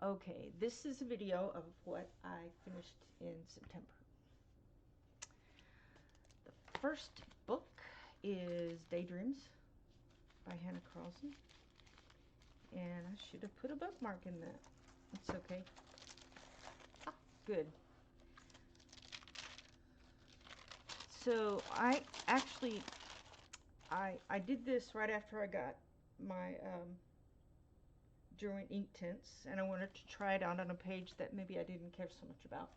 Okay, this is a video of what I finished in September. The first book is Daydreams by Hannah Carlson. And I should have put a bookmark in that. It's okay. Ah, good. So I did this right after I got my German ink tints, and I wanted to try it out on a page that maybe I didn't care so much about.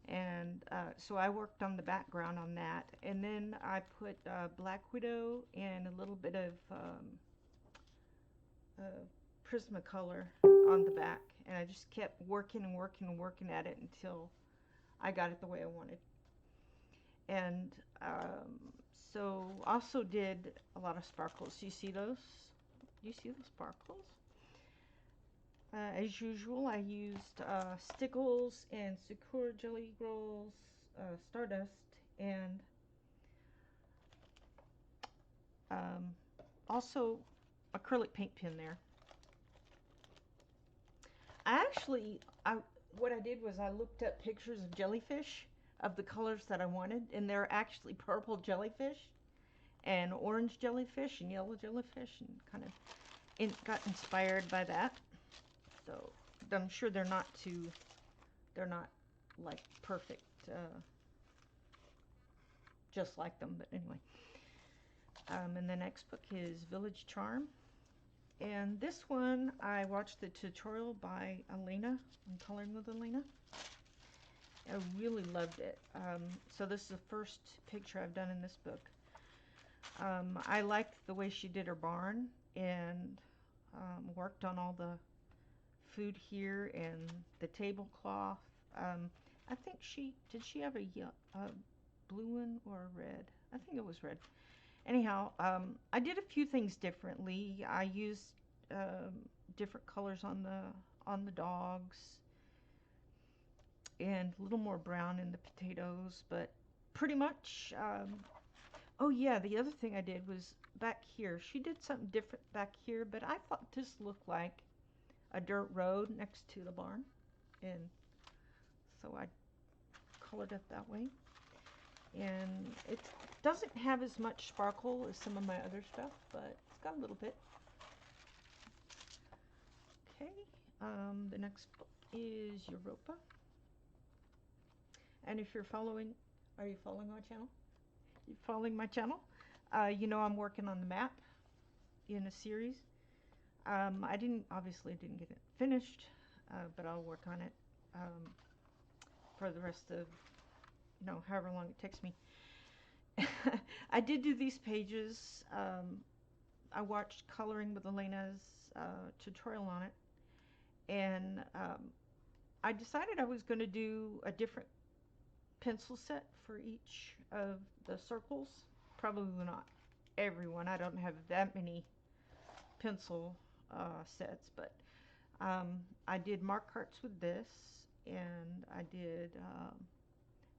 And so I worked on the background on that, and then I put Black Widow and a little bit of Prismacolor on the back, and I just kept working and working and working at it until I got it the way I wanted. And so also did a lot of sparkles. You see those? You see the sparkles? As usual, I used Stickles and Sakura Jelly Rolls, Stardust, and also acrylic paint pen there. What I did was I looked up pictures of jellyfish of the colors that I wanted, and they're actually purple jellyfish and orange jellyfish and yellow jellyfish, and kind of got inspired by that. So I'm sure they're not like perfect, just like them, but anyway. And the next book is Village Charm. And this one, I watched the tutorial by Elena, on Coloring with Elena. I really loved it. So this is the first picture I've done in this book. I liked the way she did her barn, and worked on all the food here and the tablecloth. I think did she have a blue one or a red? I think it was red. Anyhow, I did a few things differently. I used different colors on the dogs, and a little more brown in the potatoes, but pretty much. Oh yeah, the other thing I did was back here. She did something different back here, but I thought this looked like a dirt road next to the barn, and so I colored it that way. And it doesn't have as much sparkle as some of my other stuff, but it's got a little bit. Okay, the next book is Europa. And if you're following, are you following my channel? You following my channel? You know I'm working on the map in a series. Obviously didn't get it finished, but I'll work on it for the rest of, however long it takes me. I did do these pages. I watched Coloring with Elena's tutorial on it, and I decided I was going to do a different pencil set for each of the circles. Probably not everyone. I don't have that many pencil sets, but I did mark hearts with this, and I did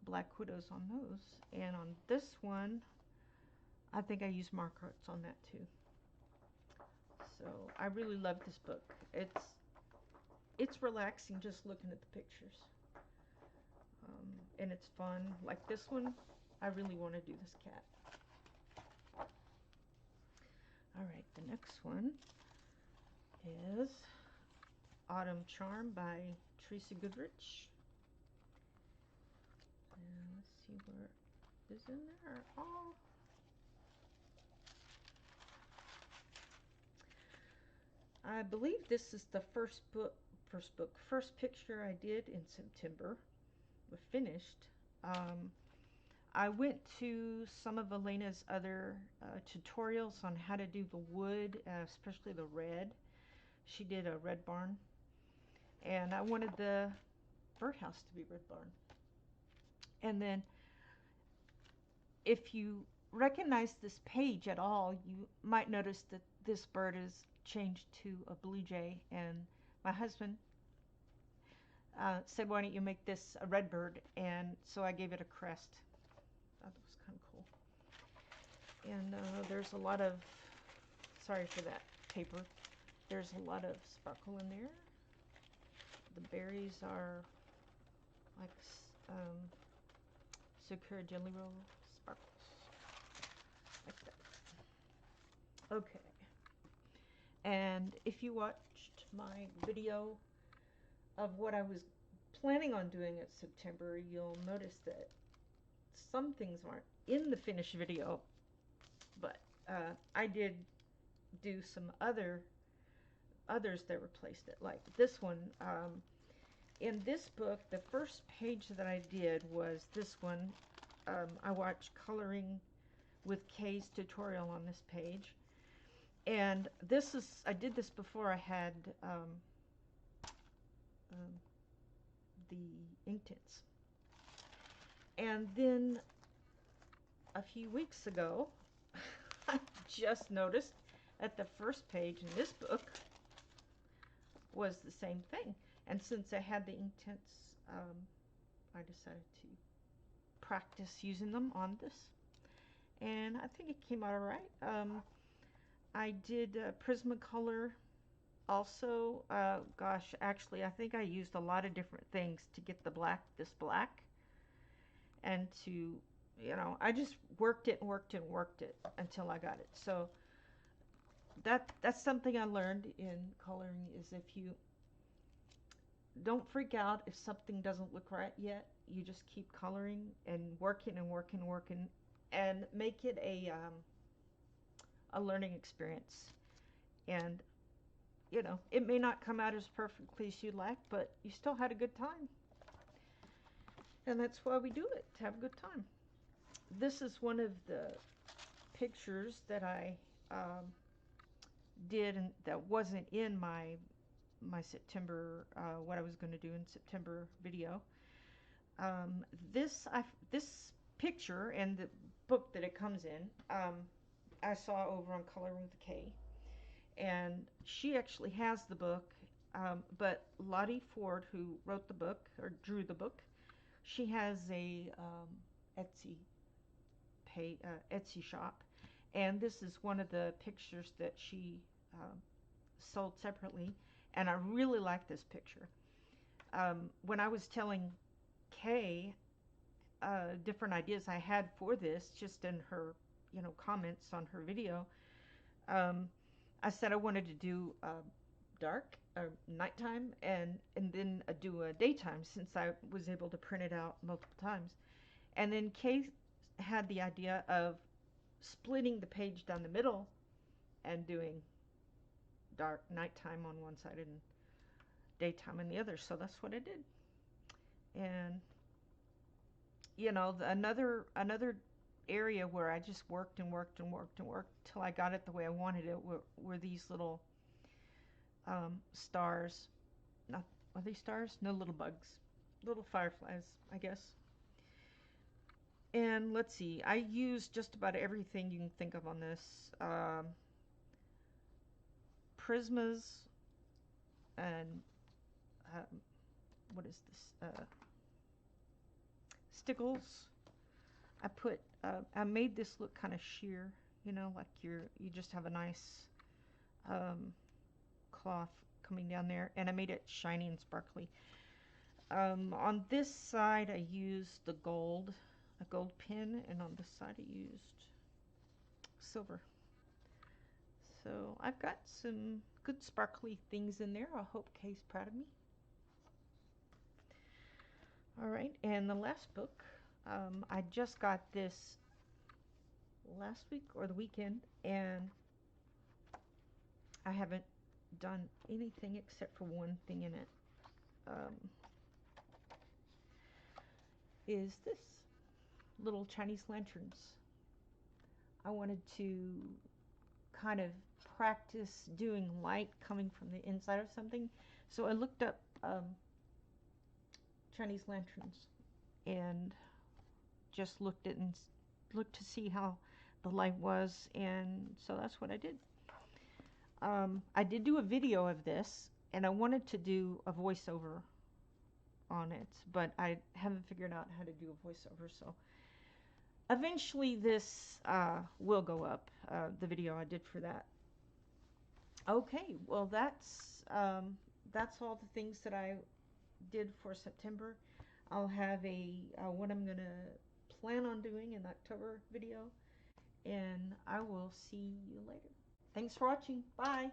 Black Widows on those, and on this one I think I used mark hearts on that too. So I really love this book. It's relaxing just looking at the pictures, and it's fun. Like this one, I really want to do this cat. Alright, the next one is Autumn Charm by Teresa Goodrich. And let's see where it is in there. Oh, I believe this is the first picture I did in September. Was finished. I went to some of Elena's other tutorials on how to do the wood, especially the red. She did a red barn, and I wanted the birdhouse to be red barn. And then if you recognize this page at all, you might notice that this bird is changed to a blue jay, and my husband said, why don't you make this a red bird? And so I gave it a crest. That was kind of cool. And there's a lot of, sorry for that paper, there's a lot of sparkle in there. berries are like Sakura Jelly Roll sparkles, like that. Okay. And if you watched my video of what I was planning on doing at September, you'll notice that some things aren't in the finished video, but I did do some others that replaced it, like this one. In this book, the first page that I did was this one. I watched Coloring with Kay's tutorial on this page, and this is, I did this before I had the ink tints. And then a few weeks ago, I just noticed that the first page in this book was the same thing. And since I had the ink tints, I decided to practice using them on this. And I think it came out alright. I did Prismacolor also. Gosh, actually, I think I used a lot of different things to get the black, this black. And to, you know, I just worked it and worked it and worked it until I got it. So that's something I learned in coloring, is if you don't freak out if something doesn't look right yet. You just keep coloring and working and working and working, and make it a learning experience. And you know, it may not come out as perfectly as you'd like, but you still had a good time. And that's why we do it, to have a good time. This is one of the pictures that I did, and that wasn't in my September, what I was going to do in September video. This picture and the book that it comes in, I saw over on Coloring with K, and she actually has the book, but Lottie Ford, who wrote the book or drew the book, she has a Etsy shop, and this is one of the pictures that she sold separately, and I really like this picture. When I was telling Kay different ideas I had for this, just in her, you know, comments on her video, I said I wanted to do dark or nighttime, and then do a daytime, since I was able to print it out multiple times. And then Kay had the idea of splitting the page down the middle and doing dark nighttime on one side and daytime on the other. So that's what I did. And you know, another area where I just worked and worked and worked and worked till I got it the way I wanted it were these little stars. Not, are they stars? No, little bugs. Little fireflies, I guess. And let's see, I used just about everything you can think of on this. Prismas and what is this? Stickles. I made this look kind of sheer, you know, like you just have a nice cloth coming down there, and I made it shiny and sparkly. On this side I used a gold pin, and on this side I used silver. So I've got some good sparkly things in there. I hope Kay's proud of me. Alright, and the last book, I just got this last week or the weekend, and I haven't done anything except for one thing in it. Is this little Chinese lanterns. I wanted to kind of practice doing light coming from the inside of something, so I looked up Chinese lanterns and just looked to see how the light was, and so that's what I did. I did do a video of this, and I wanted to do a voiceover on it, but I haven't figured out how to do a voiceover, so eventually this will go up, the video I did for that. Okay, well that's all the things that I did for September. I'll have a what I'm gonna plan on doing in the October video, and I will see you later. Thanks for watching. Bye.